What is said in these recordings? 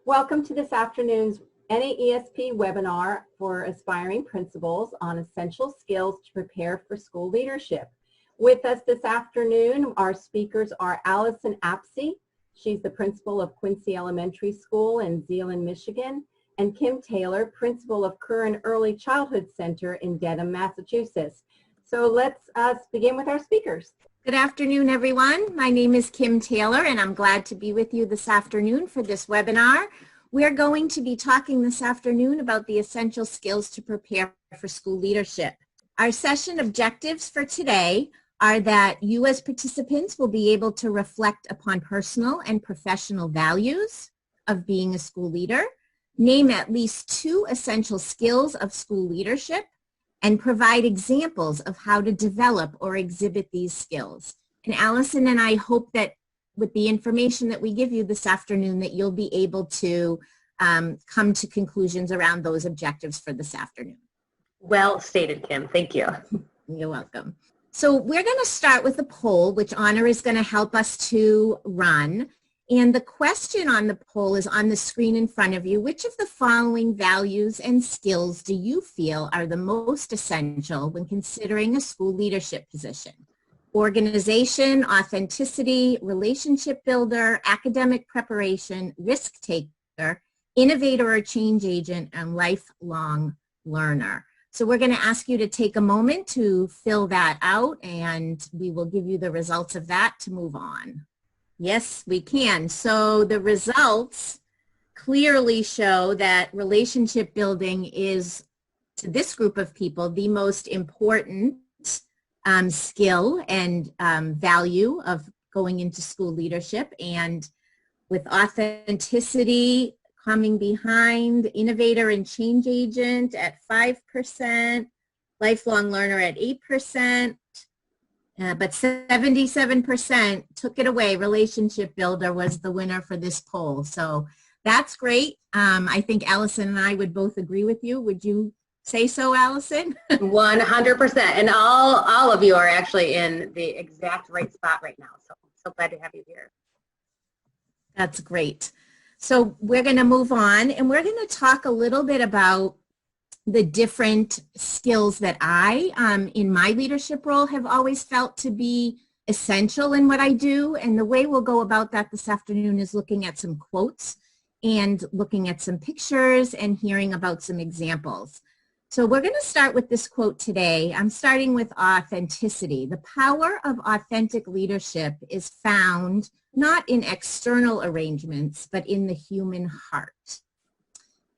Welcome to this afternoon's NAESP webinar for aspiring principals on essential skills to prepare for school leadership. With us this afternoon, our speakers are Allison Apsey. She's the principal of Quincy Elementary School in Zeeland, Michigan, and Kim Taylor, principal of Curran Early Childhood Center in Dedham, Massachusetts. So let's begin with our speakers. Good afternoon, everyone. My name is Kim Taylor, and I'm glad to be with you this afternoon for this webinar. We're going to be talking this afternoon about the essential skills to prepare for school leadership. Our session objectives for today are that you as participants will be able to reflect upon personal and professional values of being a school leader, name at least 2 essential skills of school leadership, and provide examples of how to develop or exhibit these skills. And Allison and I hope that with the information that we give you this afternoon that you'll be able to come to conclusions around those objectives for this afternoon. Well stated, Kim. Thank you. You're welcome. So we're going to start with a poll, which Honor is going to help us to run. And the question on the poll is on the screen in front of you. Which of the following values and skills do you feel are the most essential when considering a school leadership position? Organization, authenticity, relationship builder, academic preparation, risk taker, innovator or change agent, and lifelong learner. So we're going to ask you to take a moment to fill that out, and we will give you the results of that to move on. Yes, we can. So the results clearly show that relationship building is, to this group of people, the most important skill and value of going into school leadership. And with authenticity coming behind, innovator and change agent at 5%, lifelong learner at 8%. But 77% took it away. Relationship builder was the winner for this poll. So that's great. I think Allison and I would both agree with you. Would you say so, Allison? 100%. And all of you are actually in the exact right spot right now. So glad to have you here. That's great. So we're going to move on, and we're going to talk a little bit about the different skills that I, in my leadership role, have always felt to be essential in what I do. And the way we'll go about that this afternoon is looking at some quotes and looking at some pictures and hearing about some examples. So we're going to start with this quote today. I'm starting with authenticity. The power of authentic leadership is found not in external arrangements, but in the human heart.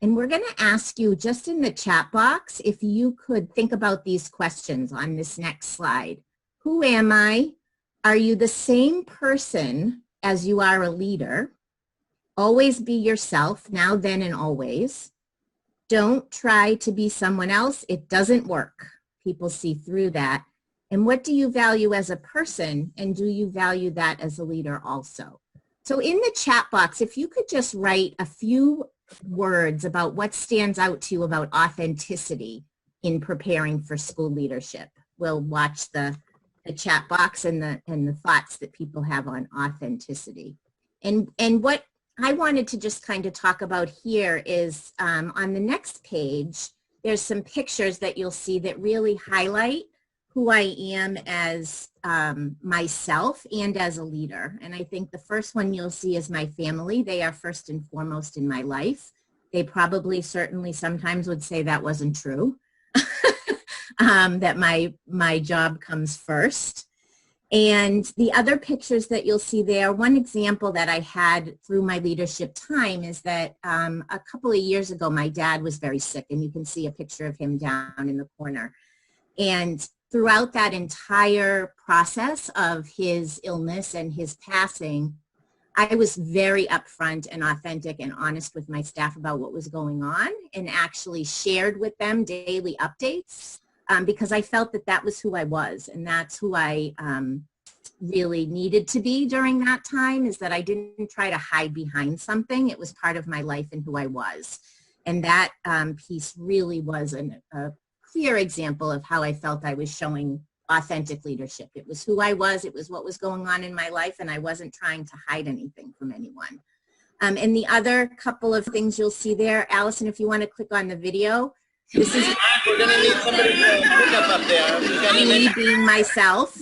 And we're going to ask you just in the chat box if you could think about these questions on this next slide. Who am I? Are you the same person as you are a leader? Always be yourself, now, then, and always. Don't try to be someone else. It doesn't work. People see through that. And what do you value as a person? And do you value that as a leader also? So in the chat box, if you could just write a few words about what stands out to you about authenticity in preparing for school leadership. We'll watch the chat box and the thoughts that people have on authenticity. And what I wanted to just kind of talk about here is on the next page, there's some pictures that you'll see that really highlight who I am as myself and as a leader. And I think the first one you'll see is my family. They are first and foremost in my life. They probably certainly sometimes would say that wasn't true, that my job comes first. And the other pictures that you'll see there, one example that I had through my leadership time is that a couple of years ago, my dad was very sick, and you can see a picture of him down in the corner. And throughout that entire process of his illness and his passing, I was very upfront and authentic and honest with my staff about what was going on, and actually shared with them daily updates because I felt that that was who I was, and that's who I really needed to be during that time, is that I didn't try to hide behind something. It was part of my life and who I was. And that piece really was a clear example of how I felt I was showing authentic leadership. It was who I was, it was what was going on in my life, and I wasn't trying to hide anything from anyone. And the other couple of things you'll see there, Allison, if you want to click on the video, this is We're going to need somebody to pick up there. me being myself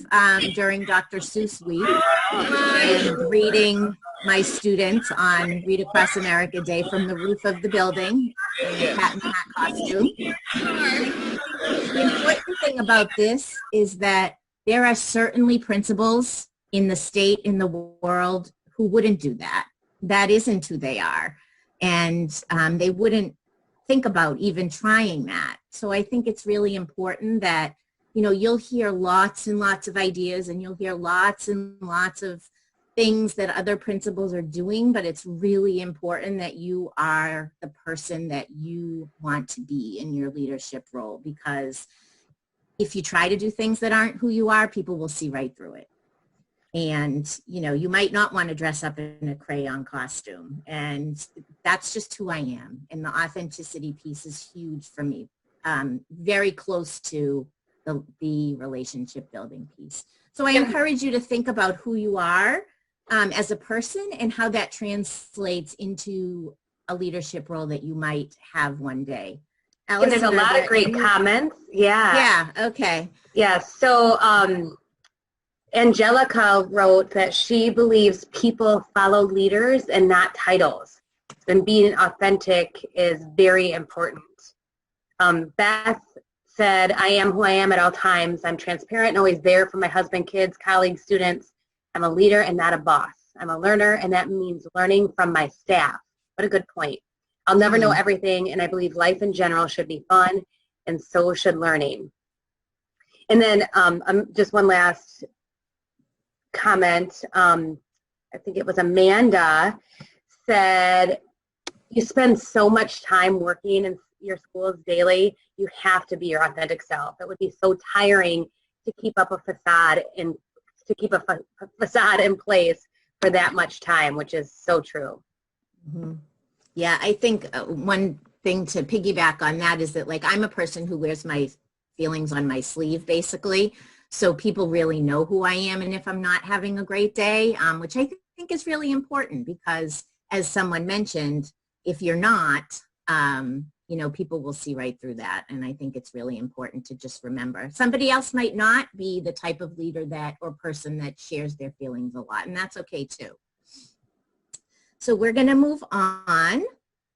during Dr. Seuss Week and reading my students on Read Across America Day from the roof of the building in a cat and hat costume. The important thing about this is that there are certainly principals in the state, in the world, who wouldn't do that. That isn't who they are. And they wouldn't think about even trying that. So I think it's really important that, you know, you'll hear lots and lots of ideas and you'll hear lots and lots of things that other principals are doing, but it's really important that you are the person that you want to be in your leadership role, because if you try to do things that aren't who you are, people will see right through it. And, you know, you might not want to dress up in a crayon costume, and that's just who I am. And the authenticity piece is huge for me, very close to the relationship building piece. So I encourage you to think about who you are as a person and how that translates into a leadership role that you might have one day. And there's a lot of great comments. Yeah. Yeah, okay. Yeah, so Angelica wrote that she believes people follow leaders and not titles. And being authentic is very important. Beth said, I am who I am at all times. I'm transparent and always there for my husband, kids, colleagues, students. I'm a leader and not a boss. I'm a learner, and that means learning from my staff. What a good point. I'll never know everything, and I believe life in general should be fun, and so should learning. And then just one last comment. I think it was Amanda said, you spend so much time working in your schools daily, you have to be your authentic self. It would be so tiring to keep up a facade and to keep a facade in place for that much time, which is so true. Mm-hmm. Yeah, I think one thing to piggyback on that is that, like, I'm a person who wears my feelings on my sleeve, basically. So people really know who I am, and if I'm not having a great day, which I think is really important, because as someone mentioned, if you're not, you know, people will see right through that. And I think it's really important to just remember. Somebody else might not be the type of leader that or person that shares their feelings a lot, and that's okay too. So we're going to move on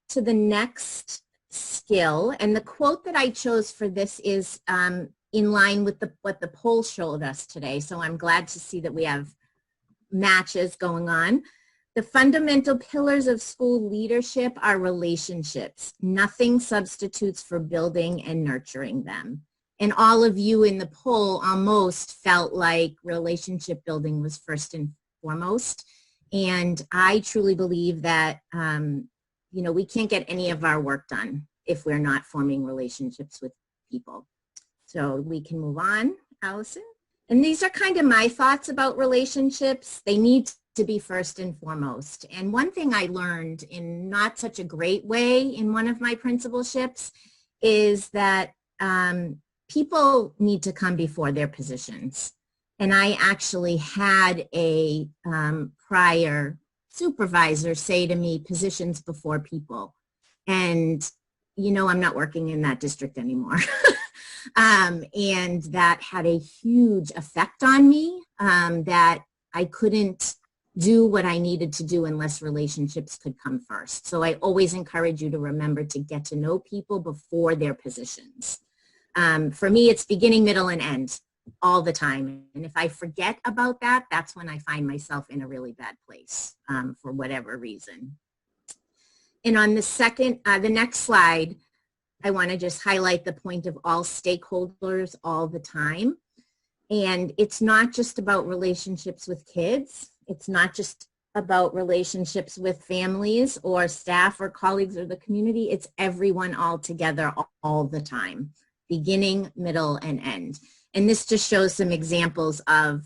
to the next skill. And the quote that I chose for this is in line with what the poll showed us today. So I'm glad to see that we have matches going on. The fundamental pillars of school leadership are relationships. Nothing substitutes for building and nurturing them. And all of you in the poll almost felt like relationship building was first and foremost. And I truly believe that, you know, we can't get any of our work done if we're not forming relationships with people. So we can move on, Allison. And these are kind of my thoughts about relationships. They need to be first and foremost. And one thing I learned in not such a great way in one of my principalships is that people need to come before their positions. And I actually had a prior supervisor say to me, positions before people. And, you know, I'm not working in that district anymore. And that had a huge effect on me, that I couldn't do what I needed to do unless relationships could come first. So I always encourage you to remember to get to know people before their positions. For me, it's beginning, middle, and end all the time. And if I forget about that, that's when I find myself in a really bad place for whatever reason. And on the next slide, I want to just highlight the point of all stakeholders all the time. And it's not just about relationships with kids. It's not just about relationships with families or staff or colleagues or the community. It's everyone all together all the time, beginning, middle, and end. And this just shows some examples of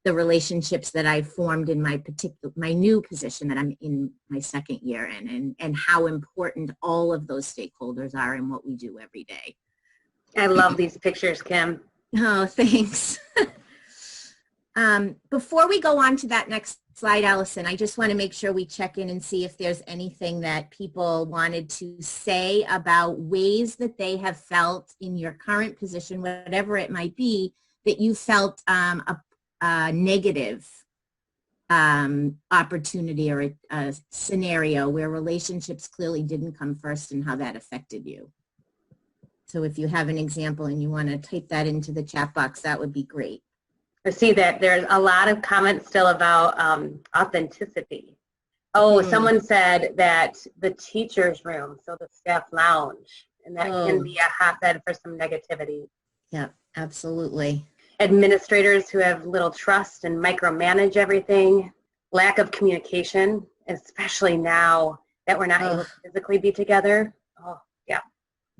the relationships that I've formed in my new position that I'm in my second year in, and how important all of those stakeholders are in what we do every day. I love these pictures, Kim. Oh, thanks. Before we go on to that next slide, Allison. I just want to make sure we check in and see if there's anything that people wanted to say about ways that they have felt in your current position, whatever it might be, that you felt a negative opportunity or a scenario where relationships clearly didn't come first and how that affected you. So if you have an example and you want to type that into the chat box, that would be great. I see that there's a lot of comments still about authenticity. Oh, someone said that the teacher's room, so the staff lounge, and that can be a hotbed for some negativity. Yeah, absolutely. Administrators who have little trust and micromanage everything, lack of communication, especially now that we're not able to physically be together. Oh, yeah.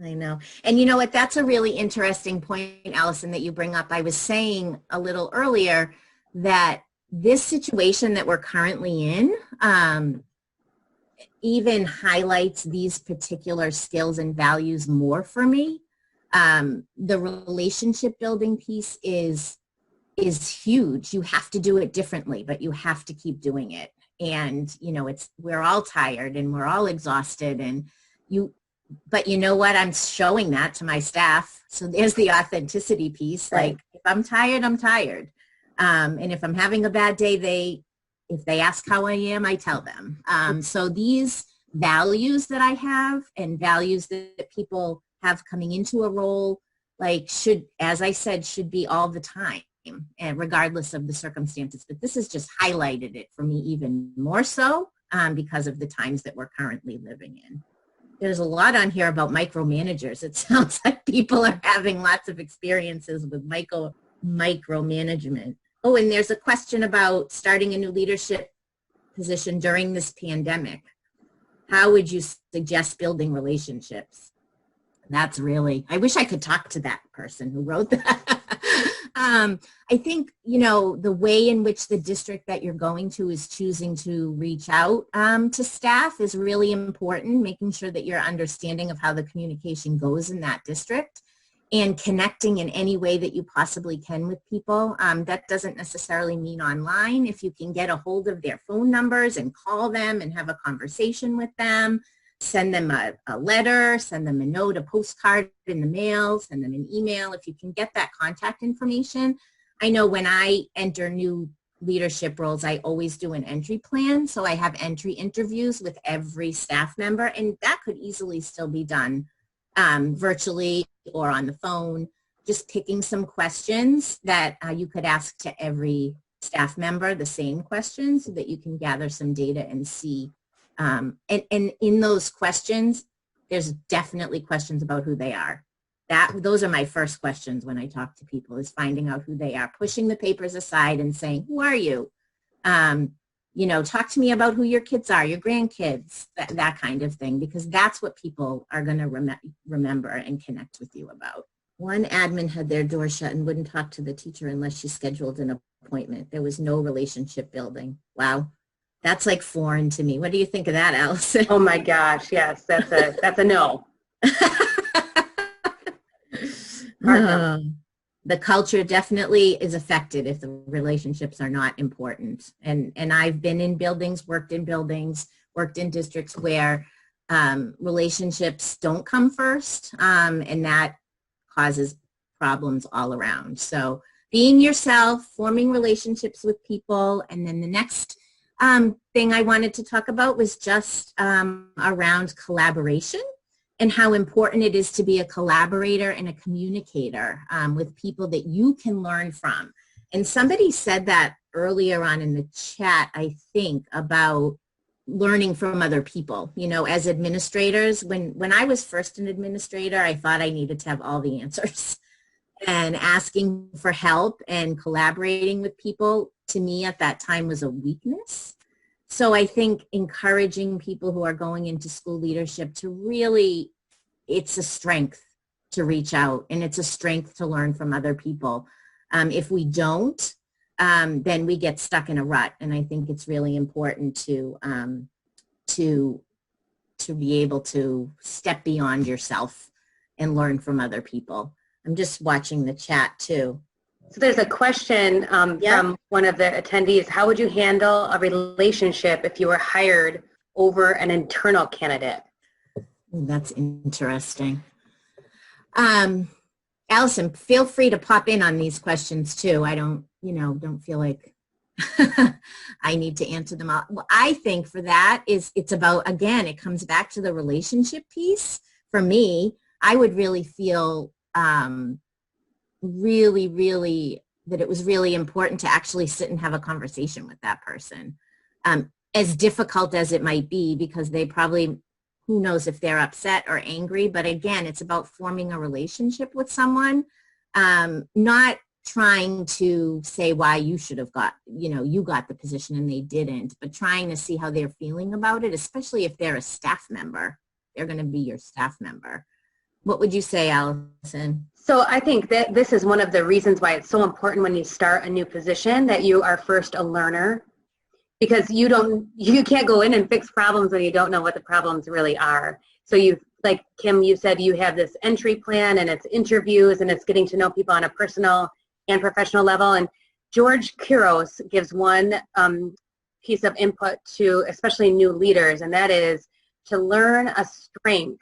I know. And you know what? That's a really interesting point, Allison, that you bring up. I was saying a little earlier that this situation that we're currently in even highlights these particular skills and values more for me. The relationship building piece is huge. You have to do it differently, but you have to keep doing it. And, you know, we're all tired and we're all exhausted but you know what? I'm showing that to my staff. So there's the authenticity piece. Right. Like, if I'm tired, I'm tired. And if I'm having a bad day, if they ask how I am, I tell them. So these values that I have and values that people have coming into a role, like as I said, should be all the time, and regardless of the circumstances. But this has just highlighted it for me even more so because of the times that we're currently living in. There's a lot on here about micromanagers. It sounds like people are having lots of experiences with micromanagement. Oh, and there's a question about starting a new leadership position during this pandemic. How would you suggest building relationships? That's really, I wish I could talk to that person who wrote that. I think, you know, the way in which the district that you're going to is choosing to reach out to staff is really important, making sure that you're understanding of how the communication goes in that district and connecting in any way that you possibly can with people. That doesn't necessarily mean online. If you can get a hold of their phone numbers and call them and have a conversation with them, send them a letter, send them a note, a postcard in the mail, send them an email. If you can get that contact information. I know when I enter new leadership roles, I always do an entry plan. So I have entry interviews with every staff member, and that could easily still be done virtually or on the phone, just picking some questions that you could ask to every staff member, the same questions, so that you can gather some data and see. And in those questions, there's definitely questions about who they are. Those are my first questions when I talk to people, is finding out who they are, pushing the papers aside and saying, who are you? You know, talk to me about who your kids are, your grandkids, that kind of thing, because that's what people are going to remember and connect with you about. One admin had their door shut and wouldn't talk to the teacher unless she scheduled an appointment. There was no relationship building. Wow. That's like foreign to me. What do you think of that, Allison? Oh my gosh, yes, that's a no. The culture definitely is affected if the relationships are not important. And I've been in buildings, worked in districts where relationships don't come first, and that causes problems all around. So being yourself, forming relationships with people, and then the next thing I wanted to talk about was just around collaboration and how important it is to be a collaborator and a communicator with people that you can learn from. And somebody said that earlier on in the chat, I think, about learning from other people. You know, as administrators, when I was first an administrator, I thought I needed to have all the answers. And asking for help and collaborating with people, to me at that time, was a weakness. So I think encouraging people who are going into school leadership to really, it's a strength to reach out, and it's a strength to learn from other people. If we don't, then we get stuck in a rut. And I think it's really important to be able to step beyond yourself and learn from other people. I'm just watching the chat too. So there's a question from one of the attendees. How would you handle a relationship if you were hired over an internal candidate? That's interesting. Allison, feel free to pop in on these questions too. I don't feel like I need to answer them all. Well, I think for that it's about, again, it comes back to the relationship piece. For me, I would really feel really that it was really important to actually sit and have a conversation with that person. As difficult as it might be, because they probably, who knows if they're upset or angry, but again, it's about forming a relationship with someone, not trying to say why you should have got, you got the position and they didn't, but trying to see how they're feeling about it, especially if they're a staff member. They're going to be your staff member. What would you say, Allison? So I think that this is one of the reasons why it's so important when you start a new position that you are first a learner, because you can't go in and fix problems when you don't know what the problems really are. So like Kim, you said you have this entry plan and it's interviews and it's getting to know people on a personal and professional level. And George Couros gives one piece of input to especially new leaders, and that is to learn a strength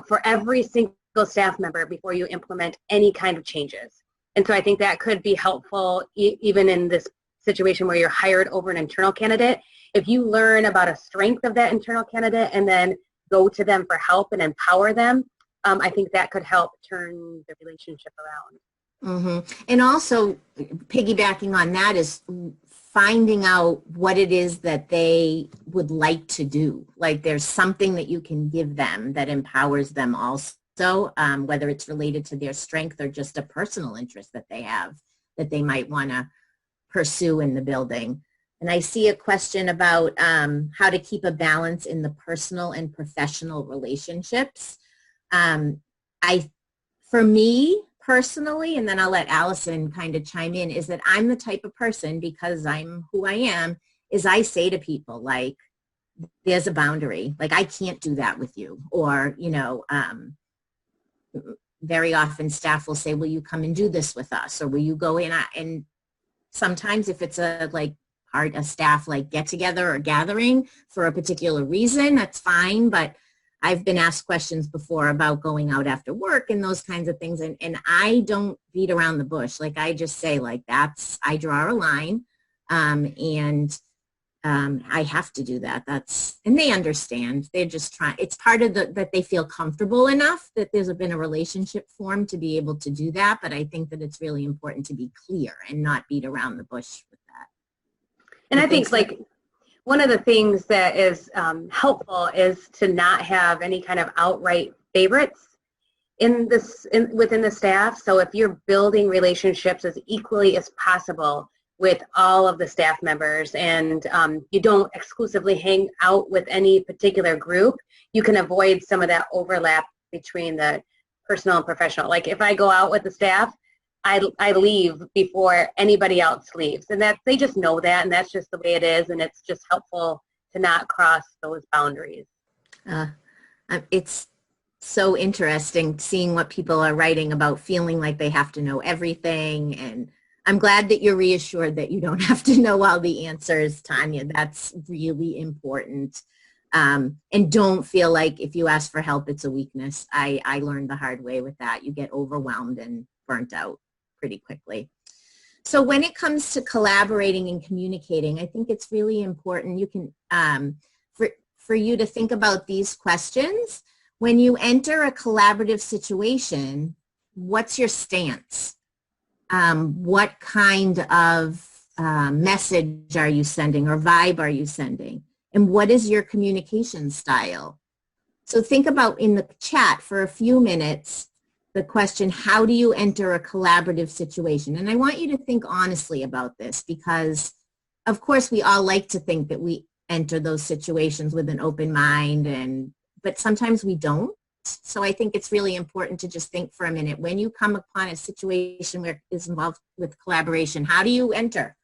for every single staff member before you implement any kind of changes. And so I think that could be helpful even in this situation where you're hired over an internal candidate. If you learn about a strength of that internal candidate and then go to them for help and empower them, I think that could help turn the relationship around. Mm-hmm. And also piggybacking on that is finding out what it is that they would like to do. Like there's something that you can give them that empowers them also, whether it's related to their strength or just a personal interest that they have that they might want to pursue in the building. And I see a question about how to keep a balance in the personal and professional relationships. For me personally, and then I'll let Allison kind of chime in, is that I'm the type of person, because I'm who I am, is I say to people like, there's a boundary, like I can't do that with you. Or, very often staff will say, will you come and do this with us? Or will you go in? And sometimes if it's a staff like get together or gathering for a particular reason, that's fine. But I've been asked questions before about going out after work and those kinds of things. And I don't beat around the bush. Like I just say like I draw a line I have to do that. And they understand. They're just trying. It's part of that they feel comfortable enough that there's been a relationship formed to be able to do that. But I think that it's really important to be clear and not beat around the bush with that. And I think like one of the things that is helpful is to not have any kind of outright favorites within the staff. So if you're building relationships as equally as possible with all of the staff members and you don't exclusively hang out with any particular group, you can avoid some of that overlap between the personal and professional. Like if I go out with the staff, I leave before anybody else leaves, and that they just know that, and that's just the way it is, and it's just helpful to not cross those boundaries. It's so interesting seeing what people are writing about feeling like they have to know everything, and I'm glad that you're reassured that you don't have to know all the answers, Tanya. That's really important. And don't feel like if you ask for help, it's a weakness. I learned the hard way with that. You get overwhelmed and burnt out pretty quickly. So when it comes to collaborating and communicating, I think it's really important. You can, for you to think about these questions. When you enter a collaborative situation, what's your stance? What kind of message are you sending or vibe are you sending? And what is your communication style? So think about in the chat for a few minutes the question, how do you enter a collaborative situation? And I want you to think honestly about this, because of course we all like to think that we enter those situations with an open mind, but sometimes we don't. So I think it's really important to just think for a minute, when you come upon a situation where it's involved with collaboration, how do you enter?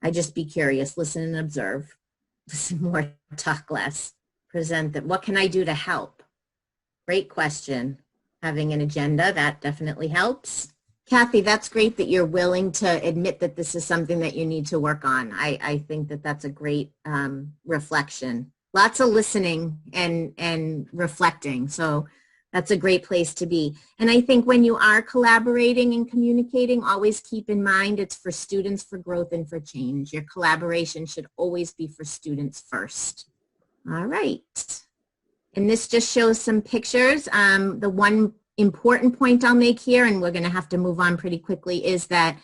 I just be curious, listen and observe. Listen more, talk less. Present that. What can I do to help? Great question. Having an agenda, that definitely helps. Kathy, that's great that you're willing to admit that this is something that you need to work on. I think that that's a great reflection. Lots of listening and reflecting. So that's a great place to be. And I think when you are collaborating and communicating, always keep in mind it's for students, for growth, and for change. Your collaboration should always be for students first. All right. And this just shows some pictures. The one important point I'll make here, and we're going to have to move on pretty quickly, is that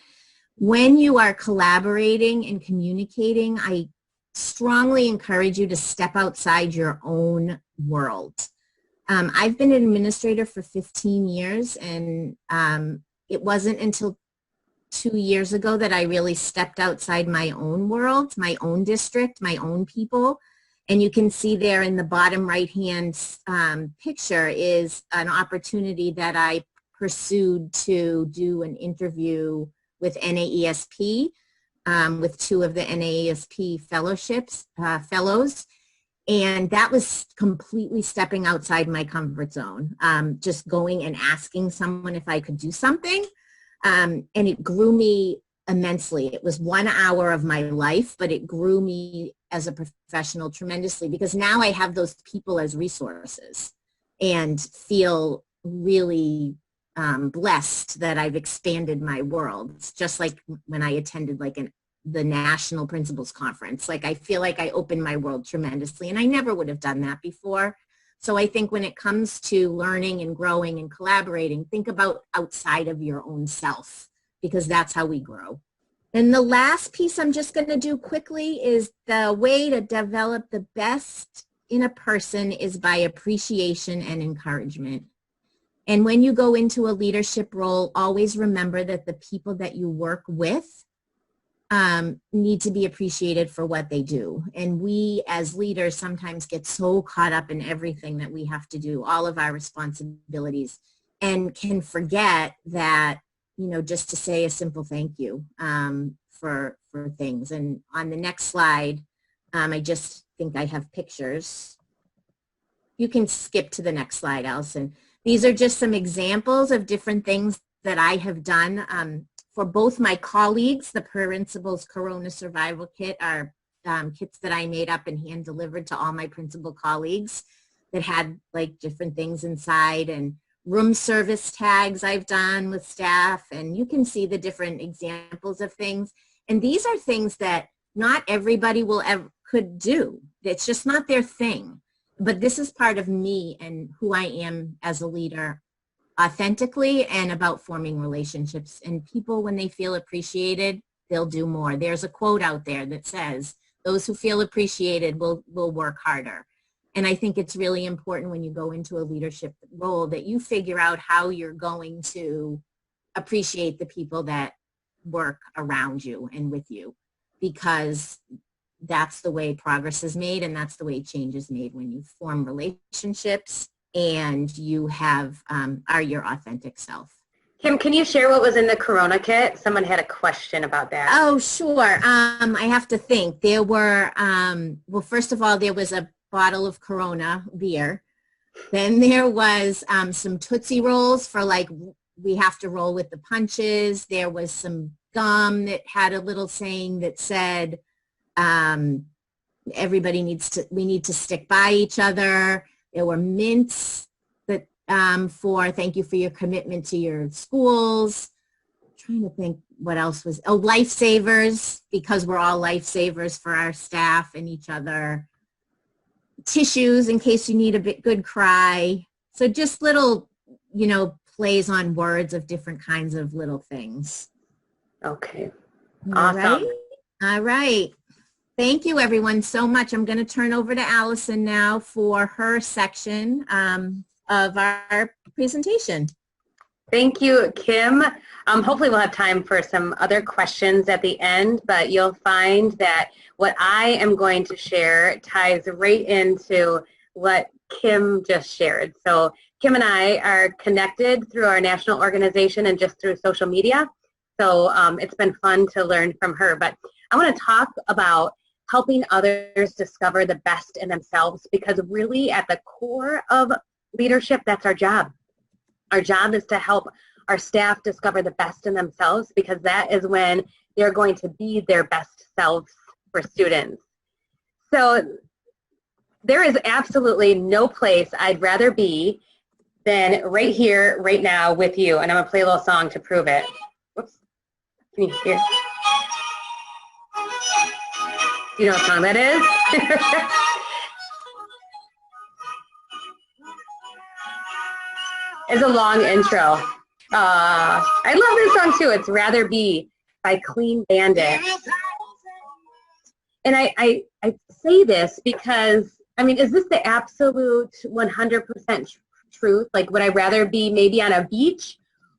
when you are collaborating and communicating, I strongly encourage you to step outside your own world. I've been an administrator for 15 years, and it wasn't until 2 years ago that I really stepped outside my own world, my own district, my own people. And you can see there in the bottom right-hand picture is an opportunity that I pursued to do an interview with NAESP, with 2 of the NAESP fellows. And that was completely stepping outside my comfort zone, just going and asking someone if I could do something. And it grew me immensely. It was 1 hour of my life, but it grew me as a professional tremendously, because now I have those people as resources and feel really blessed that I've expanded my world. It's just like when I attended the National Principals Conference. Like, I feel like I opened my world tremendously, and I never would have done that before. So I think when it comes to learning and growing and collaborating, think about outside of your own self, because that's how we grow. And the last piece I'm just going to do quickly is the way to develop the best in a person is by appreciation and encouragement. And when you go into a leadership role, always remember that the people that you work with need to be appreciated for what they do. And we as leaders sometimes get so caught up in everything that we have to do, all of our responsibilities, and can forget that, just to say a simple thank you for things. And on the next slide, I just think I have pictures. You can skip to the next slide, Allison. These are just some examples of different things that I have done for both my colleagues. The Principal's Corona Survival Kit are kits that I made up and hand delivered to all my principal colleagues that had different things inside, and room service tags I've done with staff, and you can see the different examples of things. And these are things that not everybody could do. It's just not their thing. But this is part of me and who I am as a leader, authentically, and about forming relationships. And people, when they feel appreciated, they'll do more. There's a quote out there that says, those who feel appreciated will work harder. And I think it's really important when you go into a leadership role that you figure out how you're going to appreciate the people that work around you and with you, because that's the way progress is made, and that's the way change is made, when you form relationships and you are your authentic self. Kim, can you share what was in the Corona kit? Someone had a question about that. Oh, sure. I have to think. There were, well, first of all, there was a bottle of Corona beer. Then there was some Tootsie Rolls for we have to roll with the punches. There was some gum that had a little saying that said, we need to stick by each other. There were mints that for thank you for your commitment to your schools. I'm trying to think what else was, lifesavers, because we're all lifesavers for our staff and each other. Tissues in case you need a good cry. So just little, plays on words of different kinds of little things. Okay. Awesome. All right. Thank you, everyone, so much. I'm going to turn over to Allison now for her section of our presentation. Thank you, Kim. Hopefully we'll have time for some other questions at the end, but you'll find that what I am going to share ties right into what Kim just shared. So Kim and I are connected through our national organization and just through social media. So it's been fun to learn from her. But I want to talk about helping others discover the best in themselves, because really at the core of leadership, that's our job. Our job is to help our staff discover the best in themselves, because that is when they're going to be their best selves for students. So there is absolutely no place I'd rather be than right here, right now with you. And I'm gonna play a little song to prove it. Whoops, can you hear? Do you know what song that is? It's a long intro. I love this song too. It's Rather Be by Clean Bandit. And I say this because, I mean, is this the absolute 100% truth? Like, would I rather be maybe on a beach,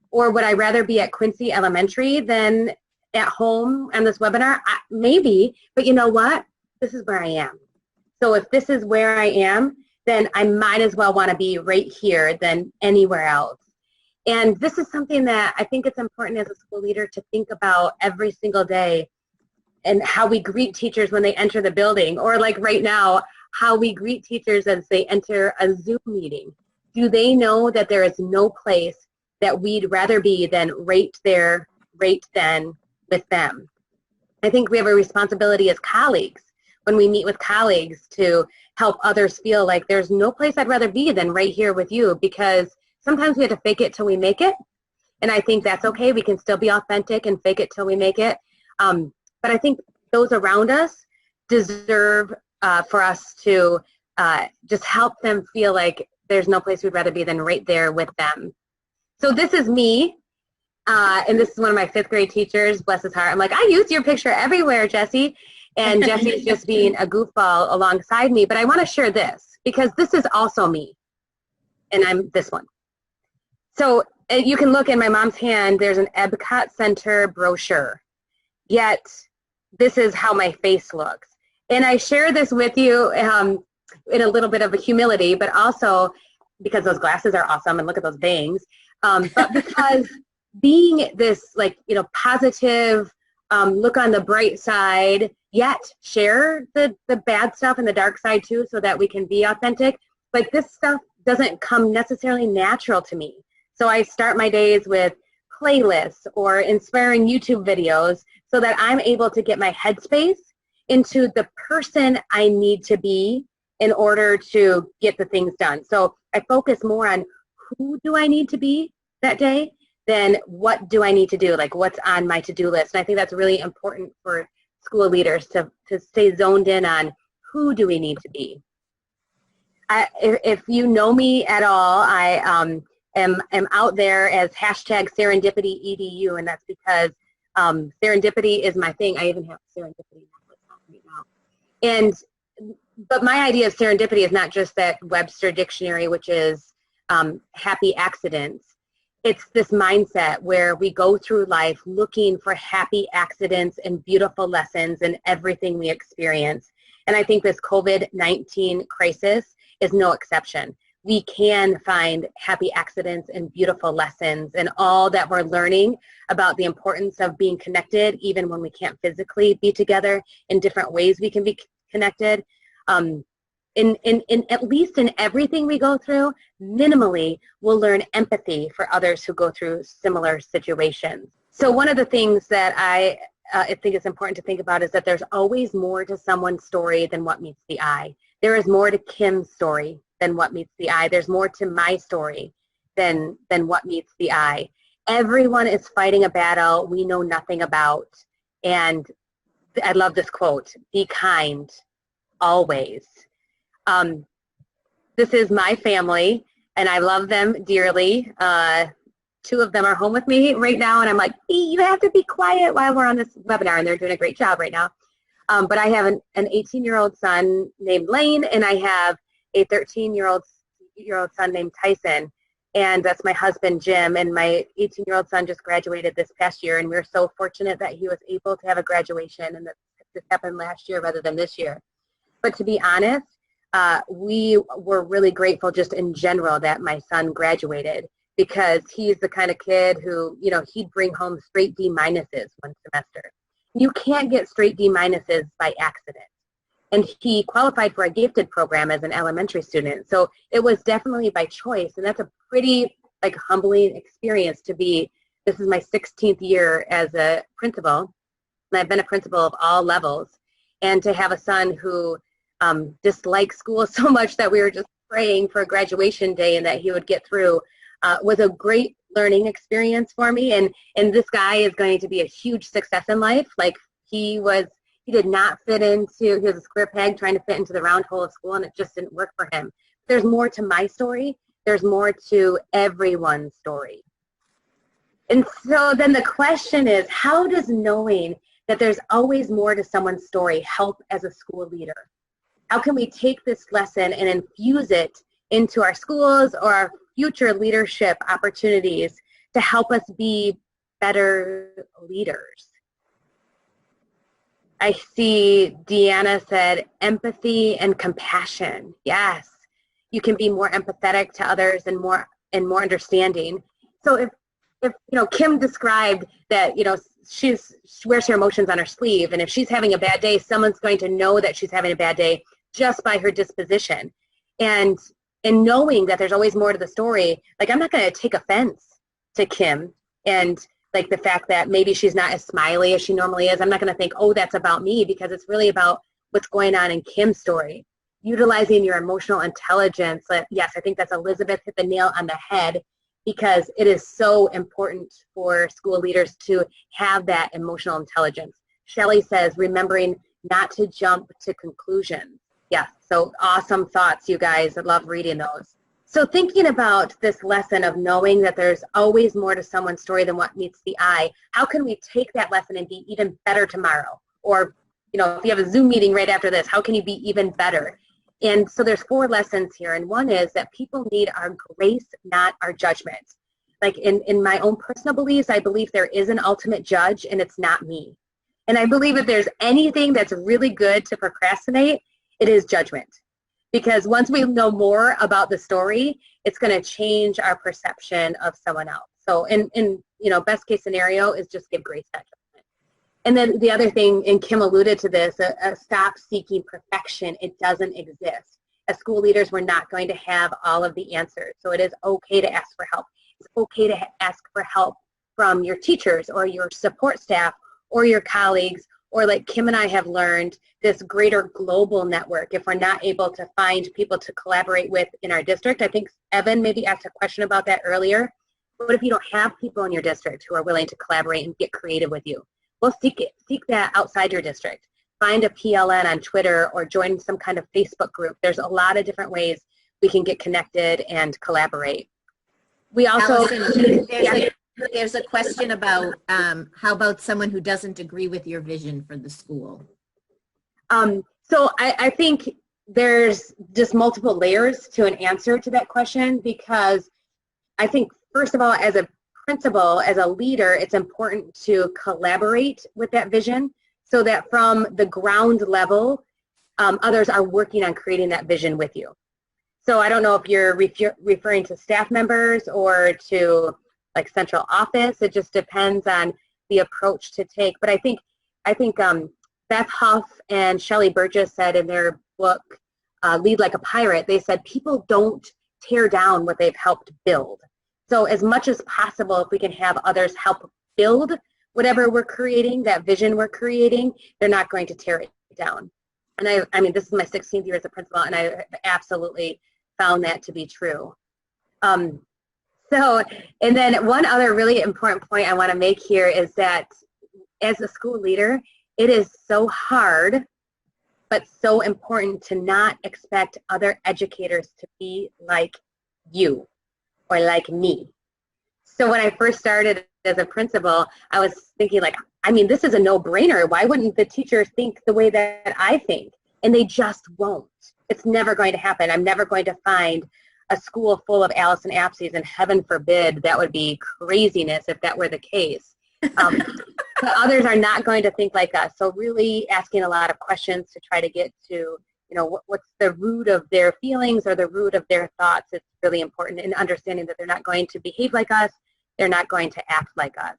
or would I rather be at Quincy Elementary than at home on this webinar? Maybe, but you know what? This is where I am. So if this is where I am, then I might as well want to be right here than anywhere else. And this is something that I think it's important as a school leader to think about every single day, and how we greet teachers when they enter the building, or like right now, how we greet teachers as they enter a Zoom meeting. Do they know that there is no place that we'd rather be than right there, right then with them? I think we have a responsibility as colleagues, when we meet with colleagues, to help others feel like there's no place I'd rather be than right here with you, because sometimes we have to fake it till we make it. And I think that's okay. We can still be authentic and fake it till we make it. But I think those around us deserve for us to just help them feel like there's no place we'd rather be than right there with them. So this is me, and this is one of my 5th grade teachers, bless his heart. I'm like, I use your picture everywhere, Jesse. And Jesse's just being a goofball alongside me. But I want to share this, because this is also me, and I'm this one. So you can look in my mom's hand, there's an Epcot Center brochure. Yet, this is how my face looks. And I share this with you in a little bit of a humility, but also because those glasses are awesome, and look at those bangs. But because being this, like, you know, positive, look on the bright side, yet share the bad stuff and the dark side too, so that we can be authentic. Like, this stuff doesn't come necessarily natural to me. So I start my days with playlists or inspiring YouTube videos, so that I'm able to get my headspace into the person I need to be in order to get the things done. So I focus more on who do I need to be that day than what do I need to do, like what's on my to-do list. And I think that's really important for school leaders to stay zoned in on who do we need to be. If you know me at all, I am out there as #SerendipityEDU, and that's because serendipity is my thing. I even have serendipity right now. But my idea of serendipity is not just that Webster dictionary, which is happy accidents. It's this mindset where we go through life looking for happy accidents and beautiful lessons in everything we experience. And I think this COVID-19 crisis is no exception. We can find happy accidents and beautiful lessons and all that we're learning about the importance of being connected, even when we can't physically be together. In different ways we can be connected. In at least in everything we go through, minimally, we'll learn empathy for others who go through similar situations. So one of the things that I think is important to think about is that there's always more to someone's story than what meets the eye. There is more to Kim's story than what meets the eye. There's more to my story than what meets the eye. Everyone is fighting a battle we know nothing about. And I love this quote, be kind, always. This is my family, and I love them dearly. 2 of them are home with me right now, and I'm like, you have to be quiet while we're on this webinar, and they're doing a great job right now. But I have an 18-year-old son named Lane, and I have a 13-year-old son named Tyson, and that's my husband, Jim, and my 18-year-old son just graduated this past year, and we're so fortunate that he was able to have a graduation, and that this happened last year rather than this year. But to be honest, we were really grateful just in general that my son graduated, because he's the kind of kid who, you know, he'd bring home straight D- one semester. You can't get straight D- by accident. And he qualified for a gifted program as an elementary student. So it was definitely by choice, and that's a pretty like humbling experience to be, this is my 16th year as a principal, and I've been a principal of all levels, and to have a son who dislikes school so much that we were just praying for a graduation day and that he would get through was a great learning experience for me. And this guy is going to be a huge success in life. Like he did not fit into, he was a square peg trying to fit into the round hole of school, and it just didn't work for him. There's more to my story. There's more to everyone's story. And so then the question is, how does knowing that there's always more to someone's story help as a school leader? How can we take this lesson and infuse it into our schools or our future leadership opportunities to help us be better leaders? I see Deanna said empathy and compassion. Yes, you can be more empathetic to others and more understanding. So if Kim described that, she wears her emotions on her sleeve, and if she's having a bad day, someone's going to know that she's having a bad day just by her disposition. And knowing that there's always more to the story, like I'm not going to take offense to Kim and like the fact that maybe she's not as smiley as she normally is. I'm not going to think, oh, that's about me, because it's really about what's going on in Kim's story. Utilizing your emotional intelligence. Yes, I think that's Elizabeth hit the nail on the head, because it is so important for school leaders to have that emotional intelligence. Shelley says, remembering not to jump to conclusions. Yeah, so awesome thoughts, you guys. I love reading those. So thinking about this lesson of knowing that there's always more to someone's story than what meets the eye, how can we take that lesson and be even better tomorrow? Or, if you have a Zoom meeting right after this, how can you be even better? And so there's 4 lessons here, and one is that people need our grace, not our judgment. Like in my own personal beliefs, I believe there is an ultimate judge, and it's not me. And I believe if there's anything that's really good to procrastinate, it is judgment. Because once we know more about the story, it's going to change our perception of someone else. So in best case scenario is just give grace, not judgment. And then the other thing, and Kim alluded to this, stop seeking perfection. It doesn't exist. As school leaders, we're not going to have all of the answers. So it is okay to ask for help. It's okay to ask for help from your teachers or your support staff or your colleagues, or like Kim and I have learned, this greater global network. If we're not able to find people to collaborate with in our district, I think Evan maybe asked a question about that earlier. What if you don't have people in your district who are willing to collaborate and get creative with you? Well, seek that outside your district. Find a PLN on Twitter or join some kind of Facebook group. There's a lot of different ways we can get connected and collaborate. We also... Allison, there's a question about how about someone who doesn't agree with your vision for the school? So I think there's just multiple layers to an answer to that question, because I think, first of all, as a principal, as a leader, it's important to collaborate with that vision so that from the ground level, others are working on creating that vision with you. So I don't know if you're referring to staff members or to like central office. It just depends on the approach to take. But I think Beth Huff and Shelley Burgess said in their book, Lead Like a Pirate, they said people don't tear down what they've helped build. So as much as possible, if we can have others help build whatever we're creating, that vision we're creating, they're not going to tear it down. And I mean, this is my 16th year as a principal, and I absolutely found that to be true. And then one other really important point I want to make here is that as a school leader, it is so hard, but so important to not expect other educators to be like you or like me. So when I first started as a principal, I was thinking like, I mean, this is a no-brainer. Why wouldn't the teachers think the way that I think? And they just won't. It's never going to happen. I'm never going to find a school full of Allison Apseys, and heaven forbid, that would be craziness if that were the case. But others are not going to think like us. So really asking a lot of questions to try to get to, what's the root of their feelings or the root of their thoughts. It's really important, in understanding that they're not going to behave like us. They're not going to act like us.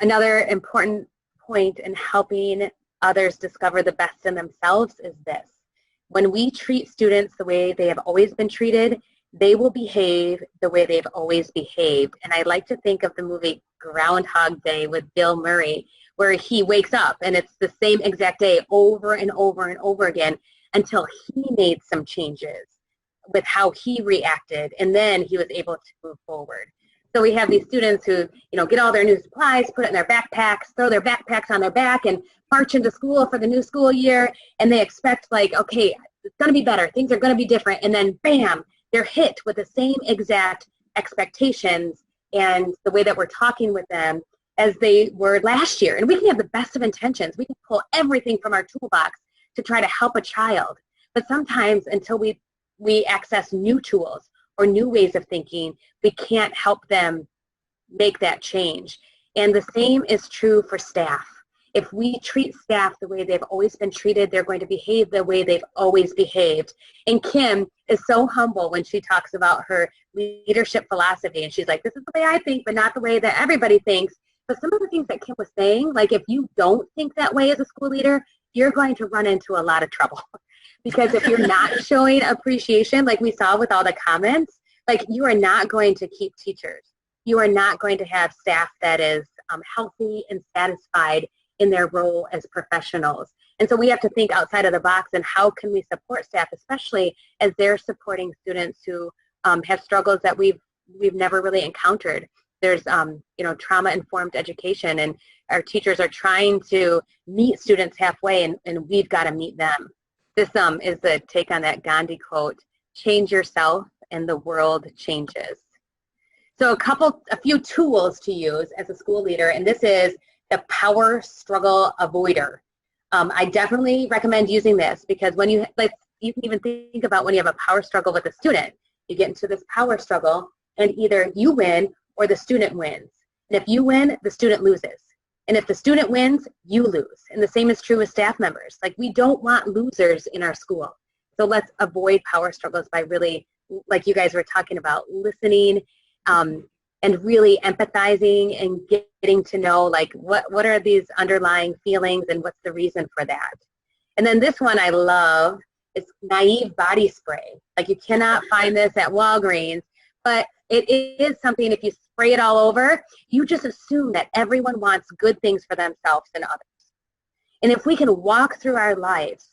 Another important point in helping others discover the best in themselves is this. When we treat students the way they have always been treated, they will behave the way they've always behaved. And I like to think of the movie Groundhog Day with Bill Murray, where he wakes up and it's the same exact day over and over and over again until he made some changes with how he reacted, and then he was able to move forward. So we have these students who, get all their new supplies, put it in their backpacks, throw their backpacks on their back, and march into school for the new school year, and they expect, okay, it's going to be better, things are going to be different, and then bam, they're hit with the same exact expectations and the way that we're talking with them as they were last year. And we can have the best of intentions. We can pull everything from our toolbox to try to help a child. But sometimes until we access new tools or new ways of thinking, we can't help them make that change. And the same is true for staff. If we treat staff the way they've always been treated, they're going to behave the way they've always behaved. And Kim is so humble when she talks about her leadership philosophy. And she's like, this is the way I think, but not the way that everybody thinks. But some of the things that Kim was saying, if you don't think that way as a school leader, you're going to run into a lot of trouble. Because if you're not showing appreciation, like we saw with all the comments, you are not going to keep teachers. You are not going to have staff that is healthy and satisfied in their role as professionals. And so we have to think outside of the box and how can we support staff, especially as they're supporting students who have struggles that we've never really encountered. There's trauma-informed education, and our teachers are trying to meet students halfway, and we've got to meet them. This is the take on that Gandhi quote, change yourself and the world changes. So a few tools to use as a school leader, and this is the power struggle avoider. I definitely recommend using this because when you can even think about when you have a power struggle with a student, you get into this power struggle and either you win or the student wins. And if you win, the student loses. And if the student wins, you lose. And the same is true with staff members. We don't want losers in our school. So let's avoid power struggles by really, like you guys were talking about, listening and really empathizing and getting to know what are these underlying feelings and what's the reason for that. And then this one I love is naive body spray. You cannot find this at Walgreens, but it is something, if you spray it all over, you just assume that everyone wants good things for themselves and others. And if we can walk through our lives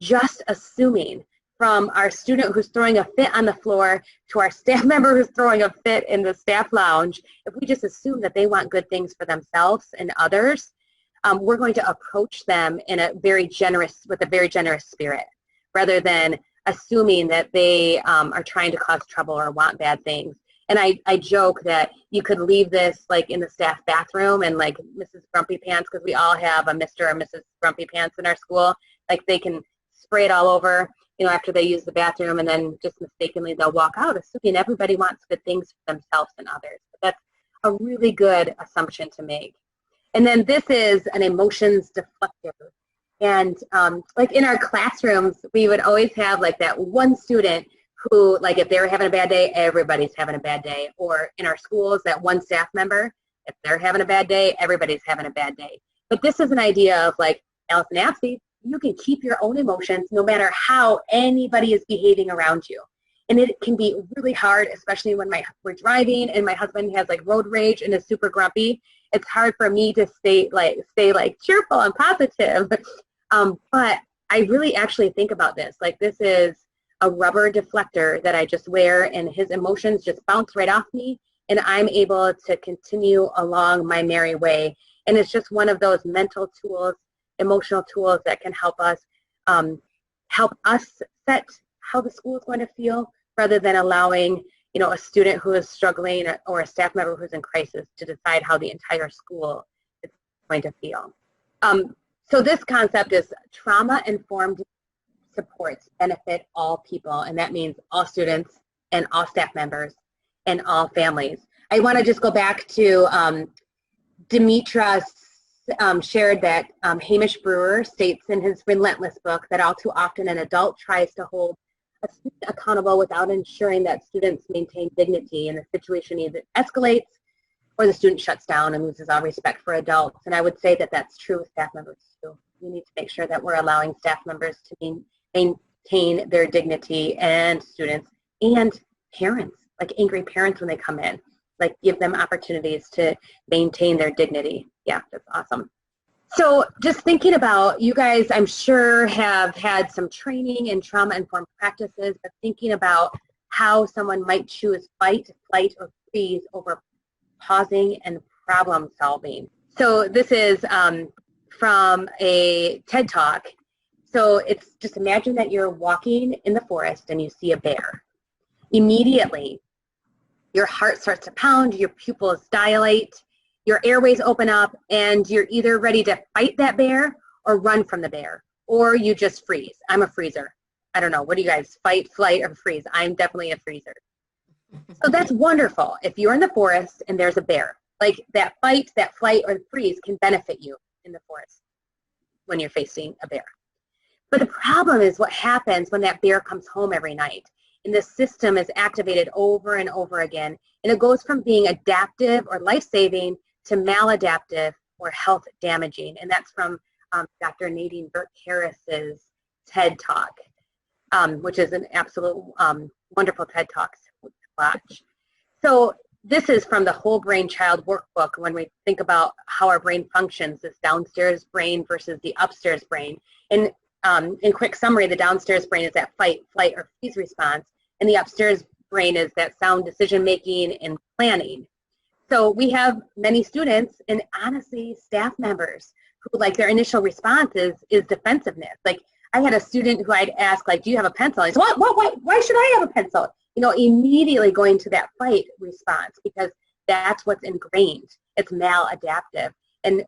just assuming, from our student who's throwing a fit on the floor to our staff member who's throwing a fit in the staff lounge, if we just assume that they want good things for themselves and others, we're going to approach them with a very generous spirit, rather than assuming that they are trying to cause trouble or want bad things. And I joke that you could leave this in the staff bathroom, and Mrs. Grumpy Pants, because we all have a Mr. or Mrs. Grumpy Pants in our school, they can spray it all over, after they use the bathroom, and then just mistakenly they'll walk out assuming everybody wants good things for themselves and others. But that's a really good assumption to make. And then this is an emotions deflector. And in our classrooms, we would always have that one student who, if they were having a bad day, everybody's having a bad day. Or in our schools, that one staff member, if they're having a bad day, everybody's having a bad day. But this is an idea of Allison Apsey, you can keep your own emotions no matter how anybody is behaving around you. And it can be really hard, especially when we're driving and my husband has road rage and is super grumpy. It's hard for me to stay cheerful and positive. But I really actually think about this. This is a rubber deflector that I just wear, and his emotions just bounce right off me, and I'm able to continue along my merry way. And it's just one of those mental tools, emotional tools that can help us set how the school is going to feel, rather than allowing a student who is struggling or a staff member who's in crisis to decide how the entire school is going to feel. So this concept is trauma-informed supports benefit all people, and that means all students and all staff members and all families. I want to just go back to Demetra shared that Hamish Brewer states in his Relentless book that all too often an adult tries to hold a student accountable without ensuring that students maintain dignity, and the situation either escalates or the student shuts down and loses all respect for adults. And I would say that that's true with staff members too. We need to make sure that we're allowing staff members to maintain their dignity, and students, and parents, like angry parents when they come in, like give them opportunities to maintain their dignity. Yeah, that's awesome. So just thinking about, you guys, I'm sure have had some training in trauma-informed practices, but thinking about how someone might choose fight, flight, or freeze over pausing and problem solving. So this is from a TED Talk. So it's just imagine that you're walking in the forest and you see a bear. Immediately, your heart starts to pound, your pupils dilate, your airways open up, and you're either ready to fight that bear or run from the bear, or you just freeze. I'm a freezer. I don't know. What do you guys, fight, flight, or freeze? I'm definitely a freezer. So that's wonderful. If you're in the forest and there's a bear, like that fight, that flight, or freeze can benefit you in the forest when you're facing a bear. But the problem is what happens when that bear comes home every night. And the system is activated over and over again. And it goes from being adaptive or life-saving to maladaptive or health damaging. And that's from Dr. Nadine Burke-Harris's TED Talk, which is an absolute wonderful TED Talk to watch. So this is from the Whole Brain Child Workbook when we think about how our brain functions, this downstairs brain versus the upstairs brain. And in quick summary, the downstairs brain is that fight, flight, or freeze response, and the upstairs brain is that sound decision-making and planning. So we have many students and honestly staff members who like their initial response is defensiveness. Like I had a student who I'd ask, like, do you have a pencil? He said, why should I have a pencil? You know, immediately going to that fight response because that's what's ingrained. It's maladaptive. And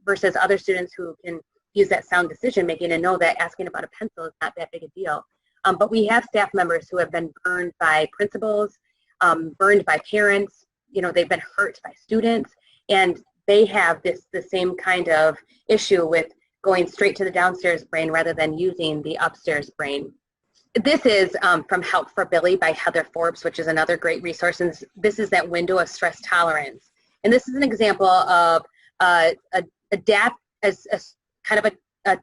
versus other students who can use that sound decision making and know that asking about a pencil is not that big a deal. But we have staff members who have been burned by principals, burned by parents, you know, they've been hurt by students, and they have the same kind of issue with going straight to the downstairs brain rather than using the upstairs brain. This is from Help for Billy by Heather Forbes, which is another great resource, and this is that window of stress tolerance. And this is an example of a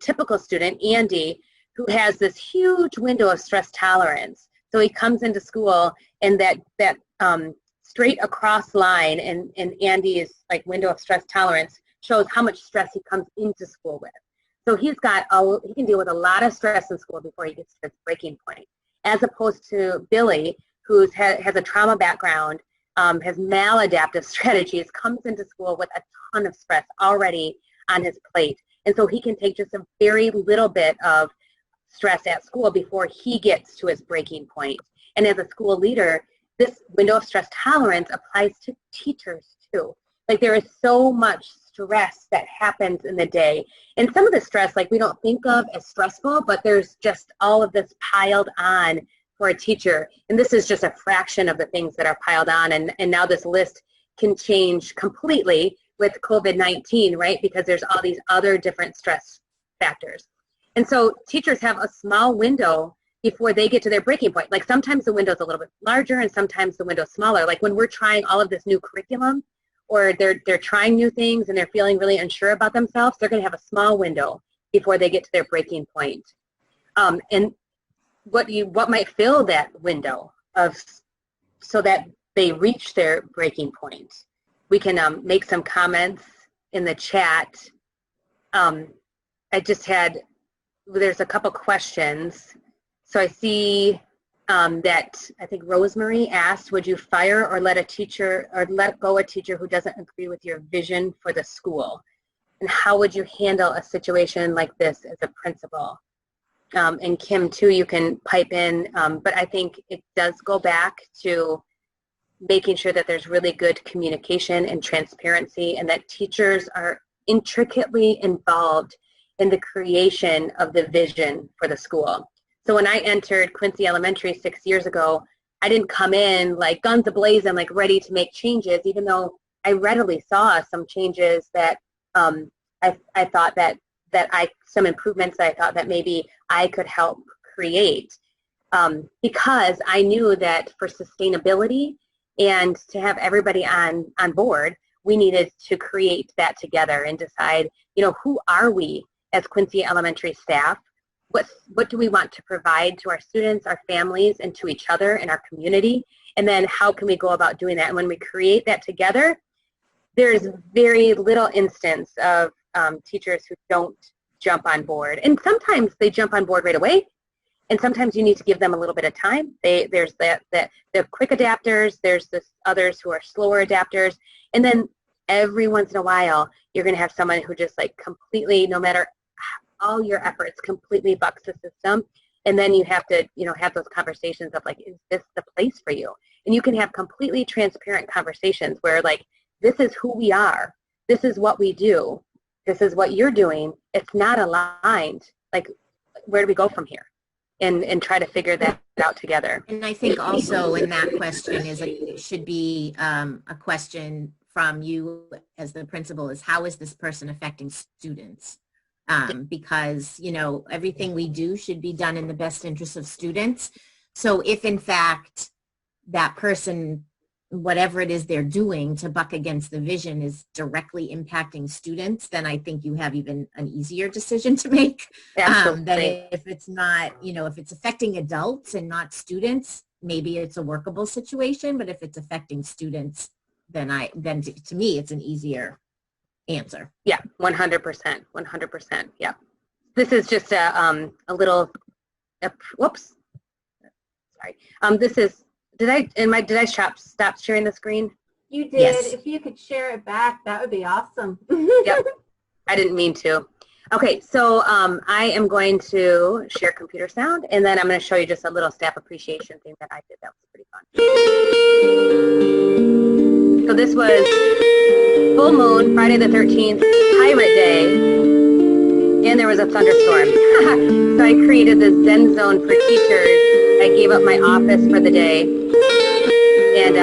typical student, Andy, who has this huge window of stress tolerance. So he comes into school and that straight across line and Andy's like window of stress tolerance shows how much stress he comes into school with. So he can deal with a lot of stress in school before he gets to his breaking point, as opposed to Billy, who has a trauma background, has maladaptive strategies, comes into school with a ton of stress already on his plate. And so he can take just a very little bit of stress at school before he gets to his breaking point. And as a school leader, this window of stress tolerance applies to teachers too. Like there is so much stress that happens in the day. And some of the stress, like we don't think of as stressful, but there's just all of this piled on for a teacher. And this is just a fraction of the things that are piled on. And now this list can change completely with COVID-19, right? Because there's all these other different stress factors. And so teachers have a small window before they get to their breaking point. Like sometimes the window's a little bit larger and sometimes the window's smaller. Like when we're trying all of this new curriculum or they're trying new things and they're feeling really unsure about themselves, they're going to have a small window before they get to their breaking point. And what might fill that window so that they reach their breaking point? We can make some comments in the chat. There's a couple questions. So I see that I think Rosemary asked, would you fire or let go a teacher who doesn't agree with your vision for the school? And how would you handle a situation like this as a principal? And Kim, too, you can pipe in, but I think it does go back to making sure that there's really good communication and transparency and that teachers are intricately involved in the creation of the vision for the school. So when I entered Quincy Elementary 6 years ago, I didn't come in like guns ablazing, like ready to make changes, even though I readily saw some changes that I thought that some improvements that I thought that maybe I could help create, because I knew that for sustainability and to have everybody on board, we needed to create that together and decide, who are we as Quincy Elementary staff? what do we want to provide to our students, our families, and to each other and our community? And then how can we go about doing that? And when we create that together, there's very little instance of teachers who don't jump on board. And sometimes they jump on board right away. And sometimes you need to give them a little bit of time. There's the quick adapters. There's others who are slower adapters. And then every once in a while, you're going to have someone who just like completely, no matter all your efforts, completely bucks the system. And then you have to, have those conversations of like, is this the place for you? And you can have completely transparent conversations where like, this is who we are. This is what we do. This is what you're doing. It's not aligned. Like, where do we go from here? And try to figure that out together. And I think also in that question should be a question from you as the principal is, how is this person affecting students? Because, everything we do should be done in the best interest of students. So if in fact that person, whatever it is they're doing to buck against the vision is directly impacting students, then I think you have even an easier decision to make than if it's not, if it's affecting adults and not students, maybe it's a workable situation, but if it's affecting students, then to me, it's an easier answer. Yeah, 100%. Yeah. This is just a little, whoops. Sorry. This is, did I stop sharing the screen? You did. Yes. If you could share it back, that would be awesome. Yep. I didn't mean to. Okay, so I am going to share computer sound, and then I'm going to show you just a little staff appreciation thing that I did. That was pretty fun. So this was full moon, Friday the 13th, Pirate Day, and there was a thunderstorm. So I created this Zen zone for teachers. I gave up my office for the day, and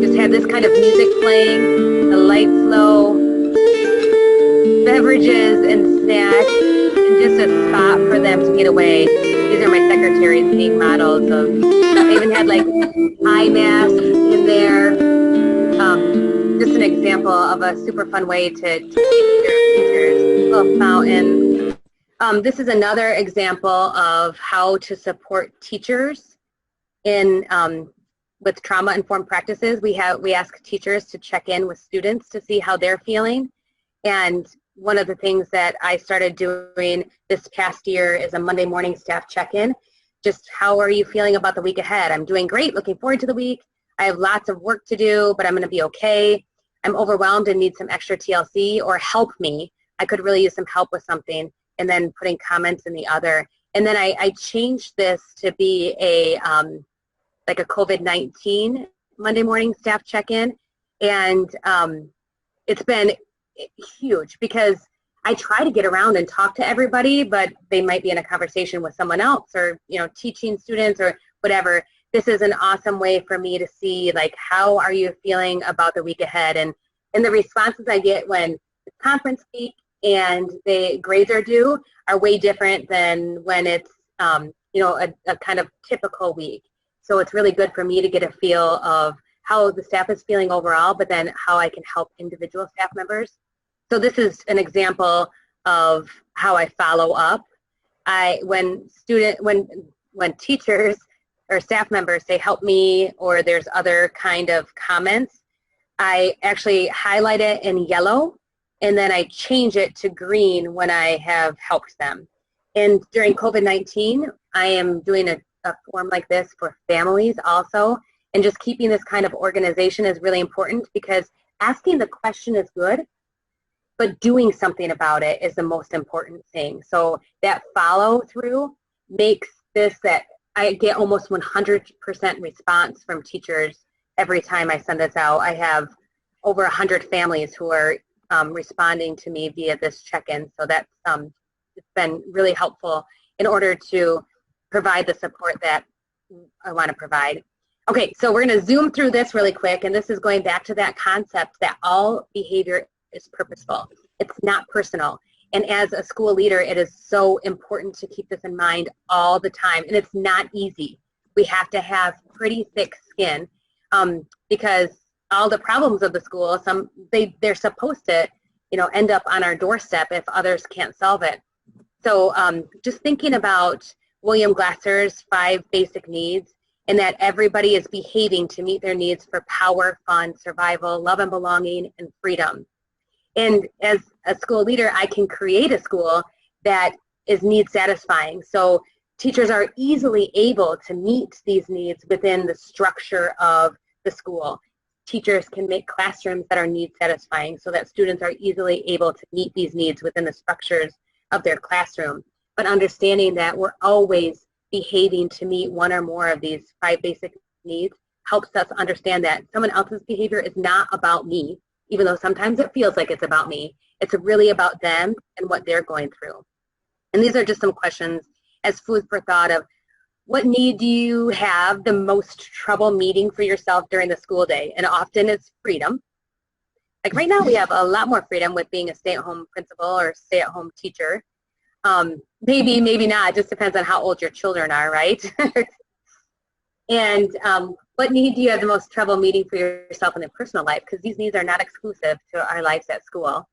just had this kind of music playing, the lights low, beverages and snacks, and just a spot for them to get away. These are my secretaries being models of, I even had like eye masks in there. Just an example of a super fun way to teach your teachers. Little fountain. This is another example of how to support teachers in with trauma-informed practices. We ask teachers to check in with students to see how they're feeling. And one of the things that I started doing this past year is a Monday morning staff check-in. Just how are you feeling about the week ahead? I'm doing great, looking forward to the week. I have lots of work to do, but I'm going to be okay. I'm overwhelmed and need some extra TLC, or help me. I could really use some help with something. And then putting comments in the other. And then I changed this to be a like a COVID-19 Monday morning staff check-in. And it's been huge because I try to get around and talk to everybody, but they might be in a conversation with someone else, or teaching students or whatever. This is an awesome way for me to see, like, how are you feeling about the week ahead? And the responses I get when it's conference week and the grades are due are way different than when it's a kind of typical week. So it's really good for me to get a feel of how the staff is feeling overall, but then how I can help individual staff members. So this is an example of how I follow up. When teachers or staff members say help me, or there's other kind of comments, I actually highlight it in yellow, and then I change it to green when I have helped them. And during COVID-19, I am doing a form like this for families also, and just keeping this kind of organization is really important, because asking the question is good, but doing something about it is the most important thing. So that follow through makes this that I get almost 100% response from teachers every time I send this out. I have over 100 families who are responding to me via this check-in. So that's it's been really helpful in order to provide the support that I want to provide. Okay, so we're going to zoom through this really quick, and this is going back to that concept that all behavior is purposeful. It's not personal. And as a school leader, it is so important to keep this in mind all the time. And it's not easy. We have to have pretty thick skin because all the problems of the school, they're supposed to, end up on our doorstep if others can't solve it. So just thinking about William Glasser's 5 basic needs, and that everybody is behaving to meet their needs for power, fun, survival, love and belonging, and freedom. And as a school leader, I can create a school that is need satisfying. So teachers are easily able to meet these needs within the structure of the school. Teachers can make classrooms that are need satisfying so that students are easily able to meet these needs within the structures of their classroom. But understanding that we're always behaving to meet one or more of these 5 basic needs helps us understand that someone else's behavior is not about me, even though sometimes it feels like it's about me. It's really about them and what they're going through. And these are just some questions as food for thought of what need do you have the most trouble meeting for yourself during the school day? And often it's freedom. Like right now we have a lot more freedom with being a stay-at-home principal or stay-at-home teacher. Maybe, maybe not. It just depends on how old your children are, right? And what need do you have the most trouble meeting for yourself in your personal life? Because these needs are not exclusive to our lives at school.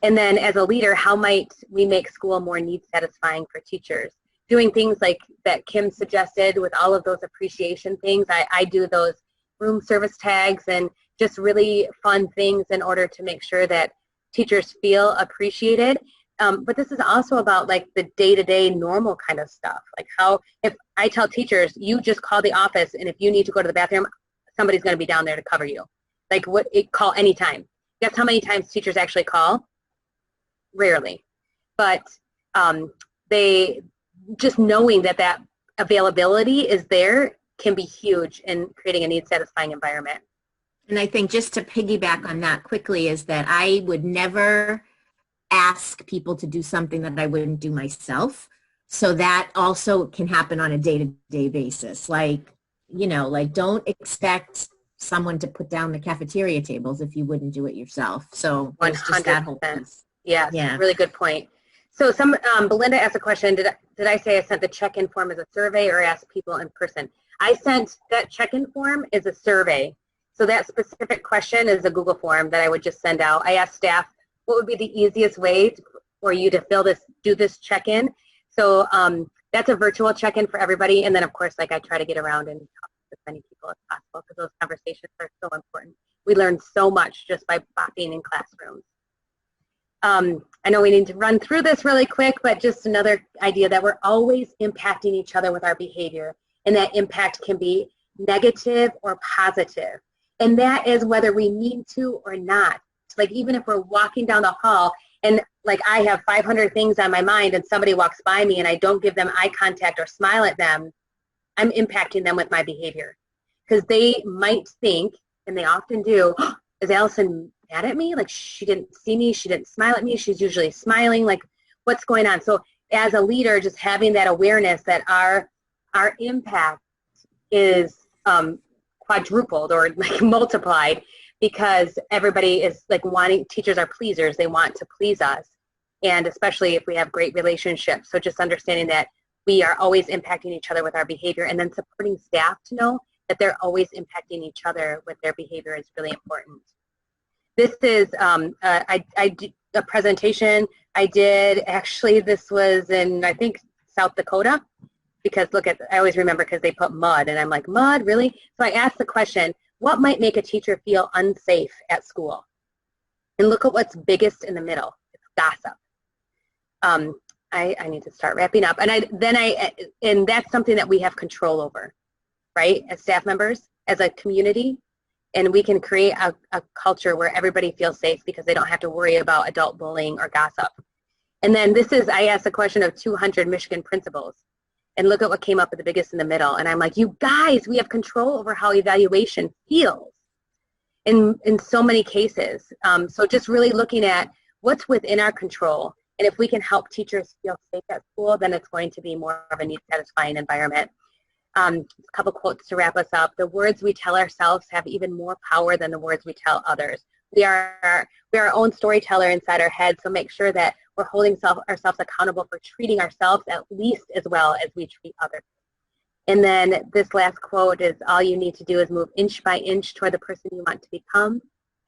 And then as a leader, how might we make school more need satisfying for teachers? Doing things like that Kim suggested with all of those appreciation things. I do those room service tags and just really fun things in order to make sure that teachers feel appreciated. But this is also about like the day-to-day normal kind of stuff. Like how, if I tell teachers, you just call the office and if you need to go to the bathroom, somebody's going to be down there to cover you. Like call anytime. Guess how many times teachers actually call? Rarely. But they, just knowing that that availability is there can be huge in creating a need satisfying environment. And I think just to piggyback on that quickly is that I would never ask people to do something that I wouldn't do myself. So that also can happen on a day-to-day basis. Like, you know, like don't expect someone to put down the cafeteria tables if you wouldn't do it yourself. So it's just that whole piece. Yes, yeah, really good point. So Belinda asked a question, did I say I sent the check-in form as a survey or ask people in person? I sent that check-in form as a survey. So that specific question is a Google form that I would just send out. I asked staff, what would be the easiest way for you to do this check-in? So that's a virtual check-in for everybody. And then of course, like I try to get around and talk to as many people as possible because those conversations are so important. We learn so much just by being in classrooms. I know we need to run through this really quick, but just another idea that we're always impacting each other with our behavior, and that impact can be negative or positive. And that is whether we mean to or not. Like even if we're walking down the hall and like I have 500 things on my mind and somebody walks by me and I don't give them eye contact or smile at them, I'm impacting them with my behavior. Because they might think, and they often do, oh, is Allison mad at me? Like she didn't see me, she didn't smile at me, she's usually smiling, like what's going on? So as a leader, just having that awareness that our impact is quadrupled or like multiplied because everybody is like wanting, teachers are pleasers, they want to please us, and especially if we have great relationships. So just understanding that we are always impacting each other with our behavior, and then supporting staff to know that they're always impacting each other with their behavior is really important. This is a presentation I did, actually this was in, I think, South Dakota, because look at, I always remember because they put mud, and I'm like, mud, really? So I asked the question, what might make a teacher feel unsafe at school? And look at what's biggest in the middle, it's gossip. I need to start wrapping up, and that's something that we have control over, right, as staff members, as a community. And we can create a culture where everybody feels safe because they don't have to worry about adult bullying or gossip. And then this is, I asked a question of 200 Michigan principals. And look at what came up at the biggest in the middle. And I'm like, you guys, we have control over how evaluation feels in so many cases. So just really looking at what's within our control. And if we can help teachers feel safe at school, then it's going to be more of a need satisfying environment. A couple quotes to wrap us up. The words we tell ourselves have even more power than the words we tell others. We are our own storyteller inside our head, so make sure that we're holding ourselves accountable for treating ourselves at least as well as we treat others. And then this last quote is, all you need to do is move inch by inch toward the person you want to become.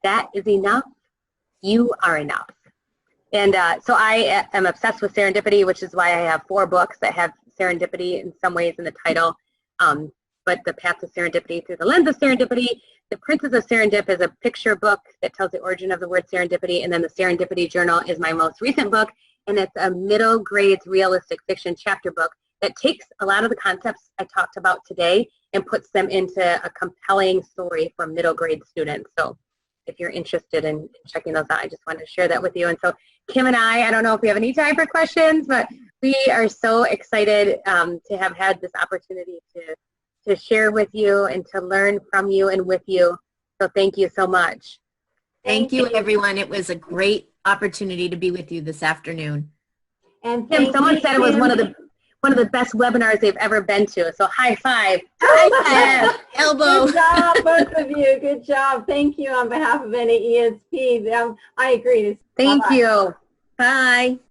That is enough. You are enough. And so I am obsessed with serendipity, which is why I have 4 books that have serendipity in some ways in the title. But The Path to Serendipity Through the Lens of Serendipity. The Princess of Serendip is a picture book that tells the origin of the word serendipity. And then the Serendipity Journal is my most recent book. And it's a middle grades realistic fiction chapter book that takes a lot of the concepts I talked about today and puts them into a compelling story for middle grade students. So if you're interested in checking those out, I just wanted to share that with you. And so Kim and I don't know if we have any time for questions, but we are so excited to have had this opportunity to share with you and to learn from you and with you. So thank you so much. Thank you, everyone. It was a great opportunity to be with you this afternoon. And Kim, someone said it was one of the best webinars they've ever been to. So high five. High five. Elbow. Good job, both of you. Good job. Thank you on behalf of NAESP. I agree. Thank you. Bye.